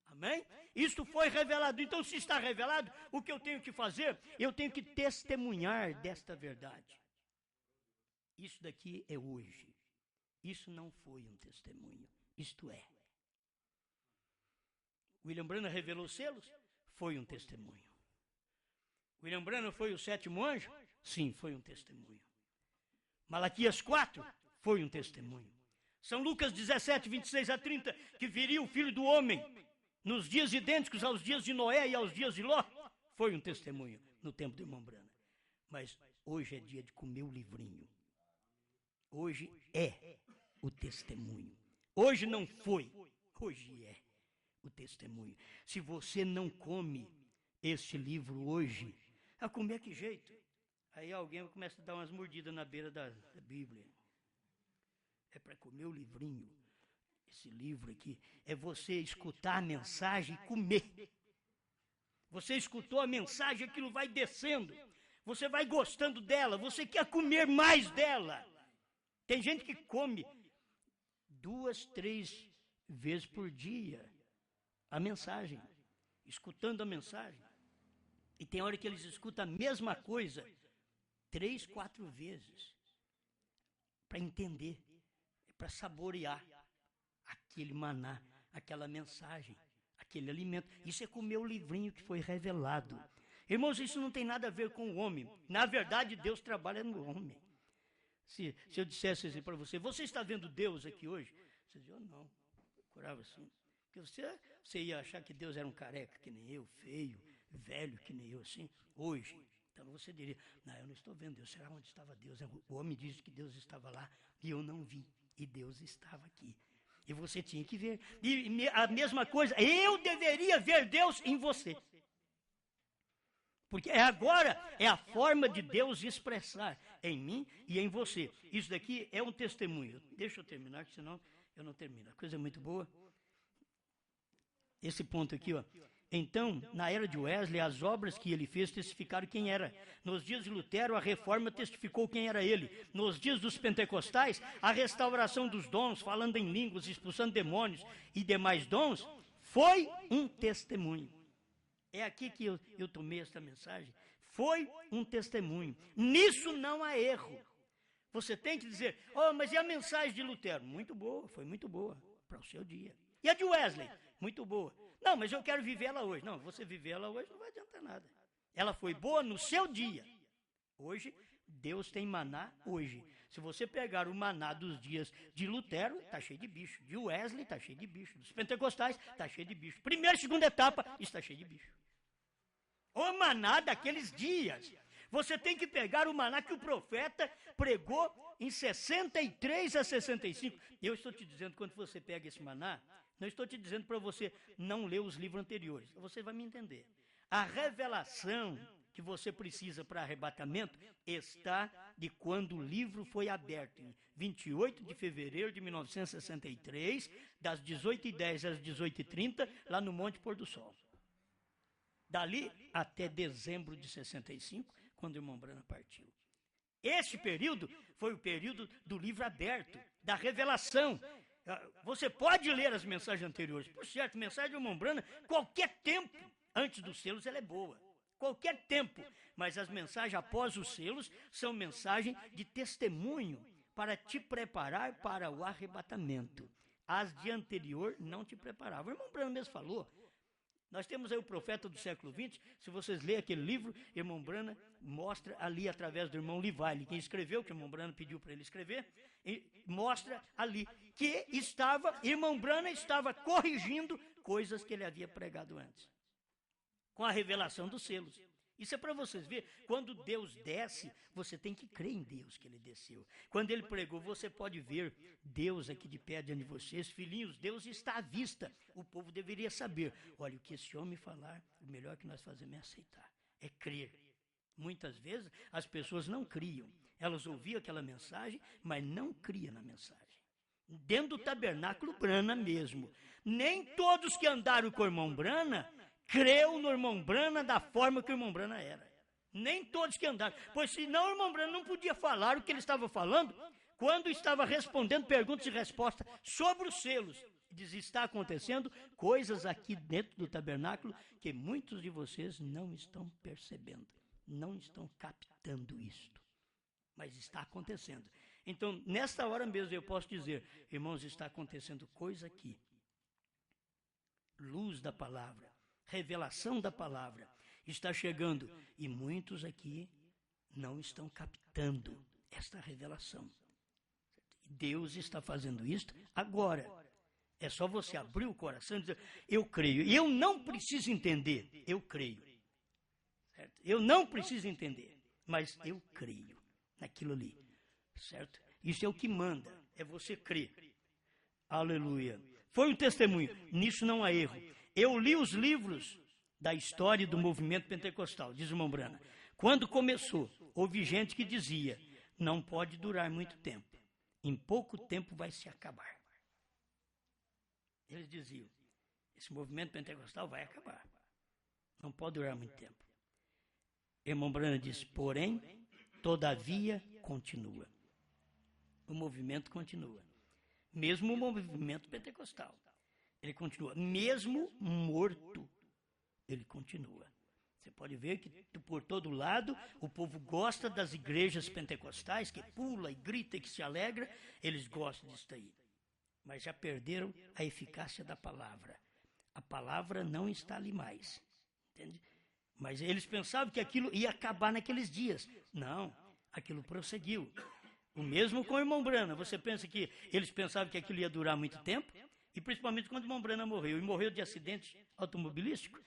Amém? Isto foi revelado. Então, se está revelado, o que eu tenho que fazer? Eu tenho que testemunhar desta verdade. Isso daqui é hoje. Isso não foi um testemunho. Isto é. William Branham revelou selos? Foi um testemunho. William Branham foi o sétimo anjo? Sim, foi um testemunho. Malaquias 4? Foi um testemunho. São Lucas 17, 26 a 30, que viria o Filho do Homem nos dias idênticos aos dias de Noé e aos dias de Ló, foi um testemunho no tempo do irmão Branham. Mas hoje é dia de comer o livrinho. Hoje é o testemunho. Hoje não foi, hoje é o testemunho. Se você não come este livro hoje, a comer que jeito? Aí alguém começa a dar umas mordidas na beira da Bíblia. É para comer o livrinho. Esse livro aqui é você escutar a mensagem e comer. Você escutou a mensagem, aquilo vai descendo. Você vai gostando dela, você quer comer mais dela. Tem gente que come 2, 3 vezes por dia a mensagem, escutando a mensagem. E tem hora que eles escutam a mesma coisa 3, 4 vezes para entender, para saborear aquele maná, aquela mensagem, aquele alimento. Isso é comer o livrinho que foi revelado. Irmãos, isso não tem nada a ver com o homem. Na verdade, Deus trabalha no homem. Se eu dissesse assim para você, você está vendo Deus aqui hoje? Você dizia, não, eu procurava assim. Porque você ia achar que Deus era um careca, que nem eu, feio, velho, que nem eu, assim, hoje. Então você diria, não, eu não estou vendo Deus. Será onde estava Deus? O homem disse que Deus estava lá e eu não vi. E Deus estava aqui. E você tinha que ver. E a mesma coisa, eu deveria ver Deus em você. Porque agora é a forma de Deus expressar em mim e em você. Isso daqui é um testemunho. Deixa eu terminar, que senão eu não termino. A coisa é muito boa. Esse ponto aqui, ó. Então, na era de Wesley, as obras que ele fez testificaram quem era. Nos dias de Lutero, a reforma testificou quem era ele. Nos dias dos pentecostais, a restauração dos dons, falando em línguas, expulsando demônios e demais dons, foi um testemunho. É aqui que eu tomei esta mensagem. Foi um testemunho. Nisso não há erro. Você tem que dizer, oh, mas e a mensagem de Lutero? Muito boa, foi muito boa para o seu dia. E a de Wesley? Muito boa. Não, mas eu quero viver ela hoje. Não, você viver ela hoje não vai adiantar nada. Ela foi boa no seu dia. Hoje, Deus tem maná hoje. Se você pegar o maná dos dias de Lutero, está cheio de bicho. De Wesley, está cheio de bicho. Dos pentecostais, está cheio de bicho. Primeira e segunda etapa, está cheio de bicho. O maná daqueles dias. Você tem que pegar o maná que o profeta pregou em 63 a 65. Eu estou te dizendo, quando você pega esse maná, não estou te dizendo para você não ler os livros anteriores. Você vai me entender. A revelação que você precisa para arrebatamento está de quando o livro foi aberto, em 28 de fevereiro de 1963, das 18h10 às 18h30, lá no Monte Pôr do Sol. Dali até dezembro de 65, quando o irmão Branham partiu. Esse período foi o período do livro aberto, da revelação. Você pode ler as mensagens anteriores. Por certo, mensagem do irmão Branham, qualquer tempo antes dos selos, ela é boa. Qualquer tempo. Mas as mensagens após os selos são mensagens de testemunho para te preparar para o arrebatamento. As de anterior não te preparavam. O irmão Branham mesmo falou. Nós temos aí o profeta do século XX, se vocês lerem aquele livro, irmão Branham mostra ali através do irmão Livile, quem escreveu, que o irmão Branham pediu para ele escrever, mostra ali que irmão Branham estava corrigindo coisas que ele havia pregado antes, com a revelação dos selos. Isso é para vocês verem. Quando Deus desce, você tem que crer em Deus que ele desceu. Quando ele pregou, você pode ver Deus aqui de pé diante de vocês. Filhinhos, Deus está à vista. O povo deveria saber. Olha, o que esse homem falar, o melhor que nós fazemos é aceitar, é crer. Muitas vezes as pessoas não criam. Elas ouviam aquela mensagem, mas não criam na mensagem. Dentro do tabernáculo Brana mesmo. Nem todos que andaram com o irmão Brana creu no irmão Brana da forma que o irmão Brana era. Nem todos que andaram. Pois senão o irmão Brana não podia falar o que ele estava falando quando estava respondendo perguntas e respostas sobre os selos. Diz, está acontecendo coisas aqui dentro do tabernáculo que muitos de vocês não estão percebendo. Não estão captando isto. Mas está acontecendo. Então, nesta hora mesmo eu posso dizer, irmãos, está acontecendo coisa aqui. Luz da palavra. Revelação da palavra está chegando e muitos aqui não estão captando esta revelação. Deus está fazendo isto agora. É só você abrir o coração e dizer, eu creio. E eu não preciso entender, eu creio. Certo? Eu não preciso entender, mas eu creio naquilo ali. Certo? Isso é o que manda, é você crer. Aleluia. Foi um testemunho, nisso não há erro. Eu li os livros da história do movimento pentecostal, diz o irmão Brana. Quando começou, houve gente que dizia, não pode durar muito tempo. Em pouco tempo vai se acabar. Eles diziam, esse movimento pentecostal vai acabar. Não pode durar muito tempo. O irmão Brana diz, porém, todavia, continua. O movimento continua. Mesmo o movimento pentecostal. Ele continua. Mesmo morto, ele continua. Você pode ver que por todo lado o povo gosta das igrejas pentecostais, que pula e grita e que se alegra. Eles gostam disso aí. Mas já perderam a eficácia da palavra. A palavra não está ali mais. Entende? Mas eles pensavam que aquilo ia acabar naqueles dias. Não, aquilo prosseguiu. O mesmo com o irmão Brana. Você pensa que eles pensavam que aquilo ia durar muito tempo? E principalmente quando o irmão Brana morreu. E morreu de acidente automobilístico.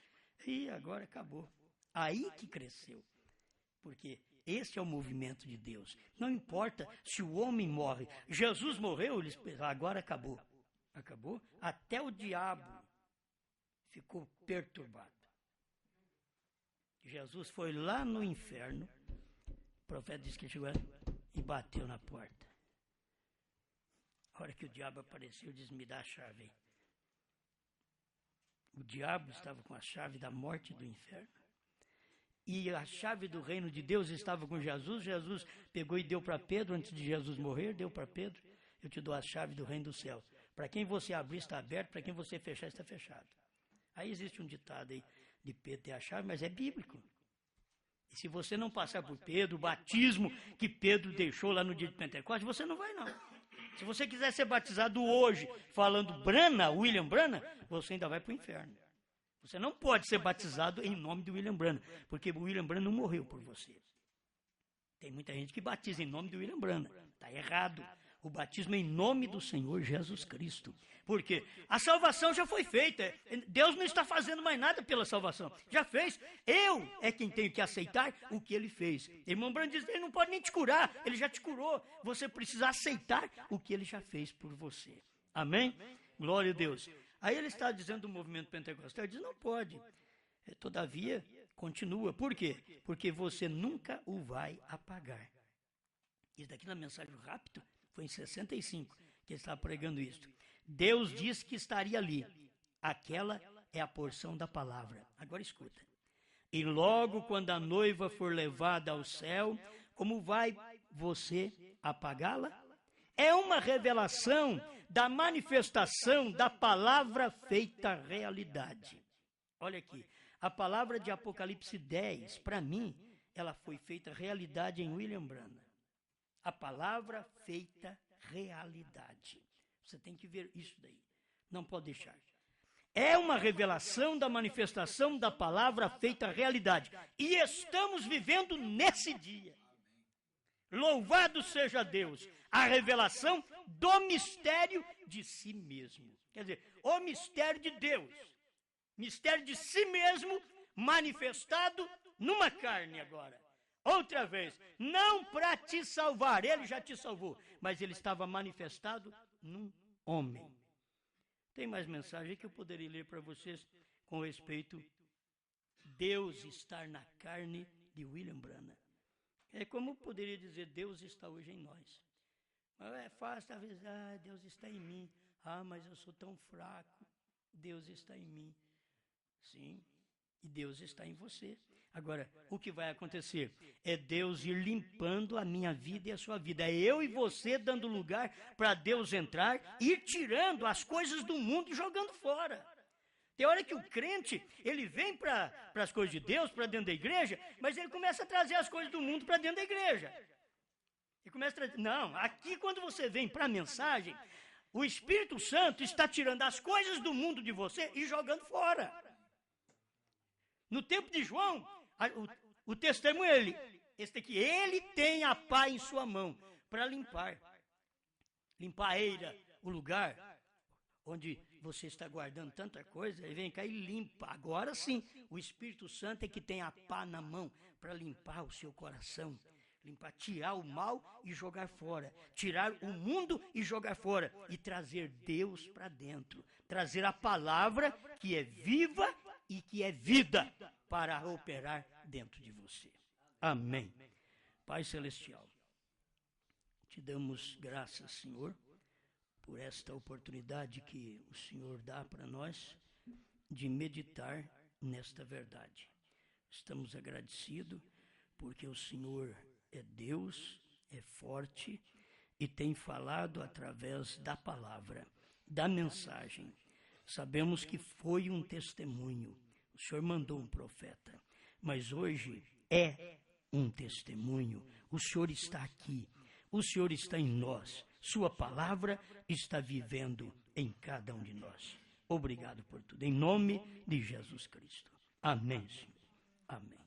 E agora acabou. Aí que cresceu. Porque esse é o movimento de Deus. Não importa se o homem morre. Jesus morreu, eles pensaram, agora acabou. Acabou? Até o diabo ficou perturbado. Jesus foi lá no inferno. O profeta disse que ele chegou e bateu na porta. A hora que o diabo apareceu, disse, me dá a chave aí. O diabo estava com a chave da morte do inferno. E a chave do reino de Deus estava com Jesus. Jesus pegou e deu para Pedro, antes de Jesus morrer, deu para Pedro. Eu te dou a chave do reino do céu. Para quem você abrir está aberto, para quem você fechar está fechado. Aí existe um ditado aí de Pedro ter a chave, mas é bíblico. E se você não passar por Pedro, o batismo que Pedro deixou lá no dia de Pentecostes, você não vai não. Se você quiser ser batizado hoje, falando Brana, William Brana, você ainda vai para o inferno. Você não pode ser batizado em nome de William Brana, porque o William Brana não morreu por você. Tem muita gente que batiza em nome de William Brana. Está errado. O batismo é em nome do Senhor Jesus Cristo. Porque a salvação já foi feita. Deus não está fazendo mais nada pela salvação. Já fez. Eu é quem tenho que aceitar o que ele fez. Irmão Brana diz, ele não pode nem te curar. Ele já te curou. Você precisa aceitar o que ele já fez por você. Amém? Glória a Deus. Aí ele está dizendo do movimento pentecostal, ele diz, não pode. Todavia, continua. Por quê? Porque você nunca o vai apagar. Isso daqui na mensagem rápida, foi em 65 que ele estava pregando isso. Deus disse que estaria ali. Aquela é a porção da palavra. Agora escuta. E logo quando a noiva for levada ao céu, como vai você apagá-la? É uma revelação da manifestação da palavra feita realidade. Olha aqui, a palavra de Apocalipse 10, para mim, ela foi feita realidade em William Brana. A palavra feita realidade. Você tem que ver isso daí. Não pode deixar. É uma revelação da manifestação da palavra feita realidade. E estamos vivendo nesse dia. Louvado seja Deus. A revelação do mistério de si mesmo. Quer dizer, o mistério de Deus. Mistério de si mesmo manifestado numa carne agora. Outra vez, não para te salvar, ele já te salvou, mas ele estava manifestado num homem. Tem mais mensagem que eu poderia ler para vocês com respeito Deus estar na carne de William Branham. É como eu poderia dizer, Deus está hoje em nós. É fácil, às vezes, Deus está em mim. Mas eu sou tão fraco. Deus está em mim. Sim, e Deus está em você. Agora, o que vai acontecer? É Deus ir limpando a minha vida e a sua vida. É eu e você dando lugar para Deus entrar, ir tirando as coisas do mundo e jogando fora. Tem hora que o crente, ele vem para as coisas de Deus, para dentro da igreja, mas ele começa a trazer as coisas do mundo para dentro da igreja. E começa a trazer... Não, aqui quando você vem para a mensagem, o Espírito Santo está tirando as coisas do mundo de você e jogando fora. No tempo de João, o testemunho esse aqui, ele tem a pá em sua mão para limpar a eira, o lugar onde você está guardando tanta coisa, ele vem cá e limpa. Agora sim, o Espírito Santo é que tem a pá na mão para limpar o seu coração, limpar, tirar o mal e jogar fora, tirar o mundo e jogar fora, e trazer Deus para dentro, trazer a palavra que é viva e que é vida para operar dentro de você. Amém. Pai Celestial, te damos graças, Senhor, por esta oportunidade que o Senhor dá para nós de meditar nesta verdade. Estamos agradecidos porque o Senhor é Deus, é forte e tem falado através da palavra, da mensagem. Sabemos que foi um testemunho. O Senhor mandou um profeta, mas hoje é um testemunho. O Senhor está aqui, o Senhor está em nós. Sua palavra está vivendo em cada um de nós. Obrigado por tudo. Em nome de Jesus Cristo. Amém, Senhor. Amém.